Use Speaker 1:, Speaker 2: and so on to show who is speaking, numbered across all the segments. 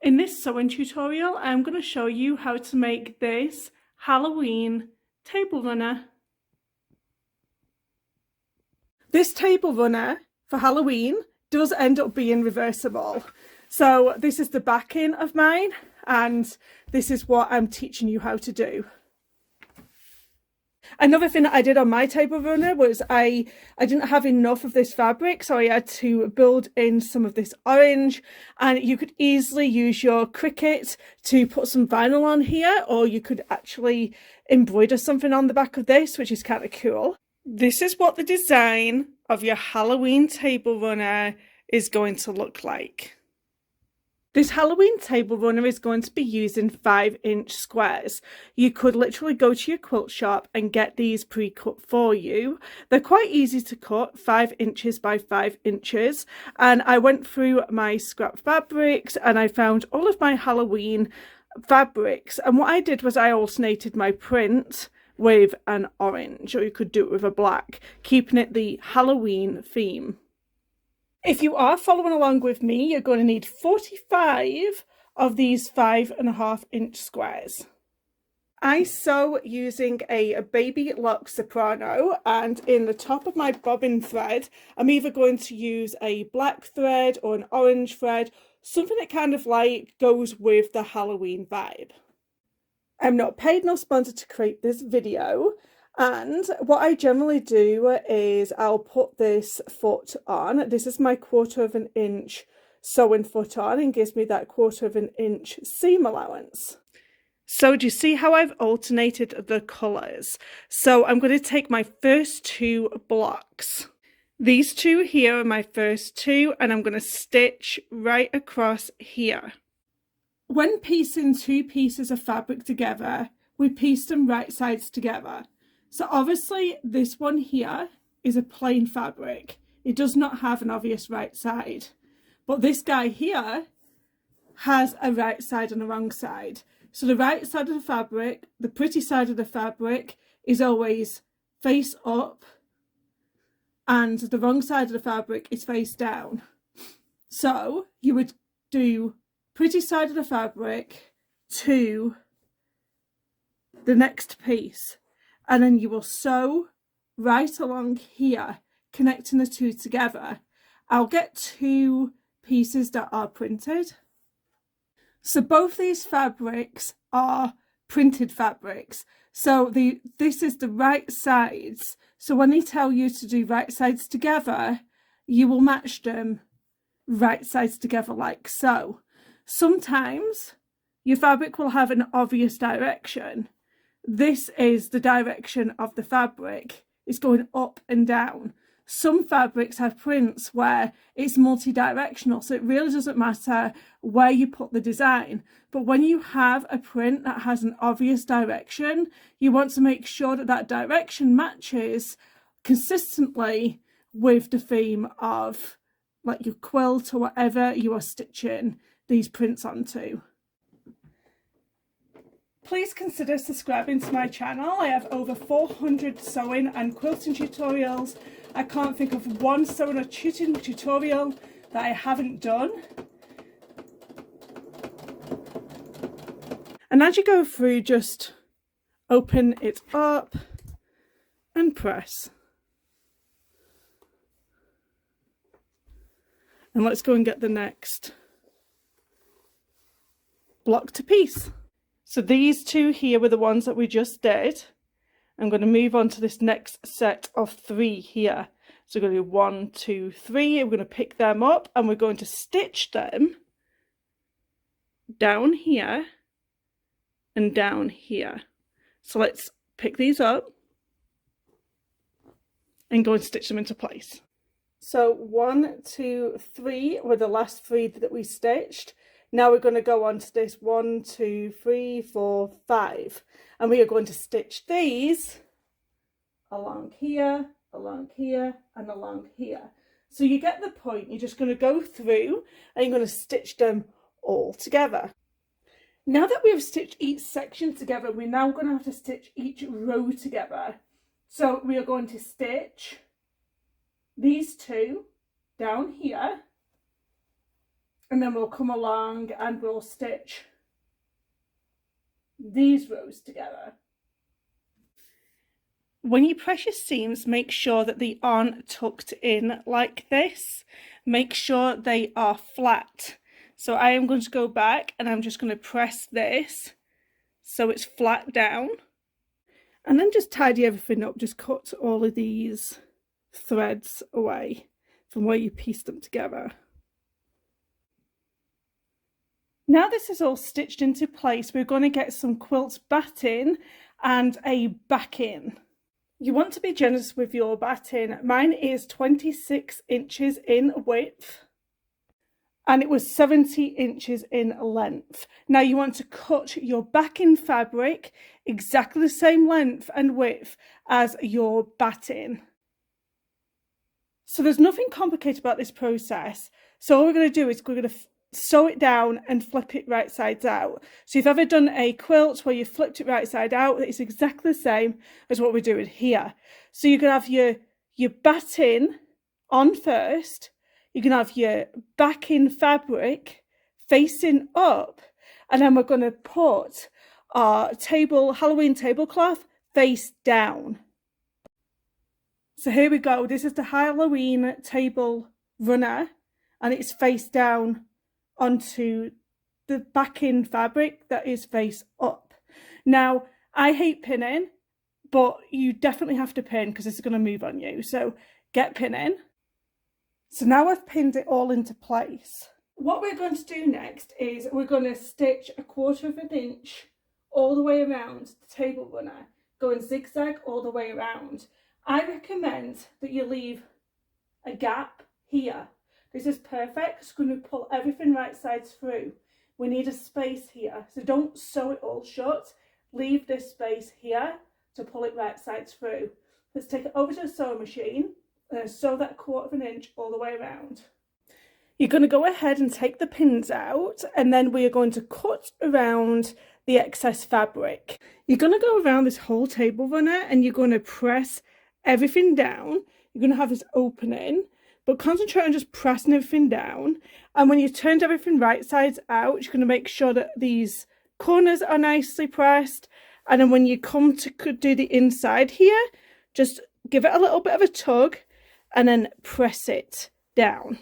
Speaker 1: In this sewing tutorial, I'm going to show you how to make this Halloween table runner. This table runner for Halloween does end up being reversible. So this is the backing of mine, and this is what I'm teaching you how to do. Another thing that I did on my table runner was I didn't have enough of this fabric, so I had to build in some of this orange, and you could easily use your Cricut to put some vinyl on here, or you could actually embroider something on the back of this, which is kind of cool. This is what the design of your Halloween table runner is going to look like. This Halloween table runner is going to be using 5-inch squares. You could literally go to your quilt shop and get these pre-cut for you. They're quite easy to cut, 5 inches by 5 inches. And I went through my scrap fabrics and I found all of my Halloween fabrics. And what I did was I alternated my print with an orange, or you could do it with a black, keeping it the Halloween theme. If you are following along with me, you're going to need 45 of these 5.5-inch squares. I sew using a baby lock soprano, and in the top of my bobbin thread, I'm either going to use a black thread or an orange thread, something that kind of like goes with the Halloween vibe. I'm not paid nor sponsored to create this video. And what I generally do is I'll put this foot on. This is my 1/4 inch sewing foot on, and gives me that 1/4 inch seam allowance. So do you see how I've alternated the colours? So I'm going to take my first 2 blocks. These 2 here are my first 2, and I'm going to stitch right across here. When piecing 2 pieces of fabric together, we piece them right sides together. So obviously this one here is a plain fabric. It does not have an obvious right side. But this guy here has a right side and a wrong side. So the right side of the fabric, the pretty side of the fabric, is always face up, and the wrong side of the fabric is face down. So you would do pretty side of the fabric to the next piece. And then you will sew right along here, connecting the 2 together. I'll get 2 pieces that are printed. So both these fabrics are printed fabrics. So this is the right sides. So when they tell you to do right sides together, you will match them right sides together like so. Sometimes your fabric will have an obvious direction. This is the direction of the fabric. It's going up and down. Some fabrics have prints where it's multi-directional, so it really doesn't matter where you put the design. But when you have a print that has an obvious direction, you want to make sure that that direction matches consistently with the theme of like your quilt or whatever you are stitching these prints onto. Please consider subscribing to my channel. I have over 400 sewing and quilting tutorials. I can't think of one sewing or quilting tutorial that I haven't done. And as you go through, just open it up and press. And let's go and get the next block to piece. So these 2 here were the ones that we just did. I'm going to move on to this next set of 3 here. So we're going to do 1, 2, 3. We're going to pick them up and we're going to stitch them down here and down here. So let's pick these up and go and stitch them into place. So 1, 2, 3 were the last 3 that we stitched. Now we're going to go on to this 1, 2, 3, 4, 5. And we are going to stitch these along here, and along here. So you get the point. You're just going to go through and you're going to stitch them all together. Now that we have stitched each section together, we're now going to have to stitch each row together. So we are going to stitch these 2 down here And then we'll come along and we'll stitch these rows together. When you press your seams, make sure that they aren't tucked in like this. Make sure they are flat. So I am going to go back and I'm just going to press this so it's flat down. And then just tidy everything up. Just cut all of these threads away from where you pieced them together. Now this is all stitched into place, we're going to get some quilt batting and a backing. You want to be generous with your batting. Mine is 26 inches in width and it was 70 inches in length. Now you want to cut your backing fabric exactly the same length and width as your batting. So there's nothing complicated about this process. So all we're going to do is we're going to sew it down and flip it right sides out. So if you've ever done a quilt where you flipped it right side out, it's exactly the same as what we're doing here. So you can have your batting on first, you can have your backing fabric facing up, and then we're going to put our Halloween tablecloth face down. So here we go, this is the Halloween table runner and it's face down onto the backing fabric that is face up. Now I hate pinning, but you definitely have to pin because it's going to move on you, so get pinning. So now I've pinned it all into place. What we're going to do next is we're going to stitch 1/4 inch all the way around the table runner, going zigzag all the way around. I recommend that you leave a gap here. This is perfect. It's going to pull everything right sides through. We need a space here, so don't sew it all shut. Leave this space here to pull it right sides through. Let's take it over to the sewing machine and sew that 1/4 inch all the way around. You're going to go ahead and take the pins out, and then we are going to cut around the excess fabric. You're going to go around this whole table runner and you're going to press everything down. You're going to have this opening, but concentrate on just pressing everything down. And when you've turned everything right sides out, you're going to make sure that these corners are nicely pressed. And then when you come to do the inside here, just give it a little bit of a tug and then press it down.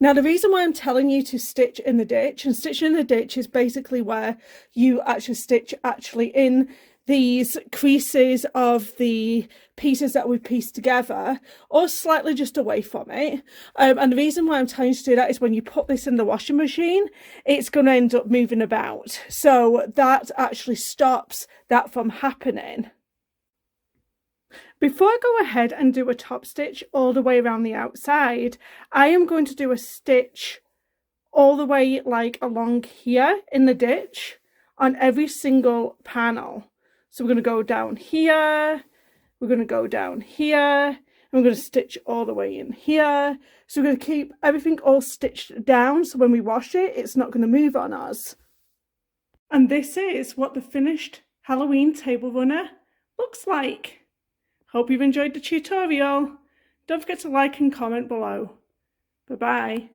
Speaker 1: Now the reason why I'm telling you to stitch in the ditch, and stitching in the ditch is basically where you actually stitch in these creases of the pieces that we pieced together, or slightly just away from it. And the reason why I'm telling you to do that is when you put this in the washing machine, it's going to end up moving about. So that actually stops that from happening. Before I go ahead and do a top stitch all the way around the outside, I am going to do a stitch all the way like along here in the ditch on every single panel. So we're going to go down here, we're going to go down here, and we're going to stitch all the way in here. So we're going to keep everything all stitched down, so when we wash it, it's not going to move on us. And this is what the finished Halloween table runner looks like. Hope you've enjoyed the tutorial. Don't forget to like and comment below. Bye-bye.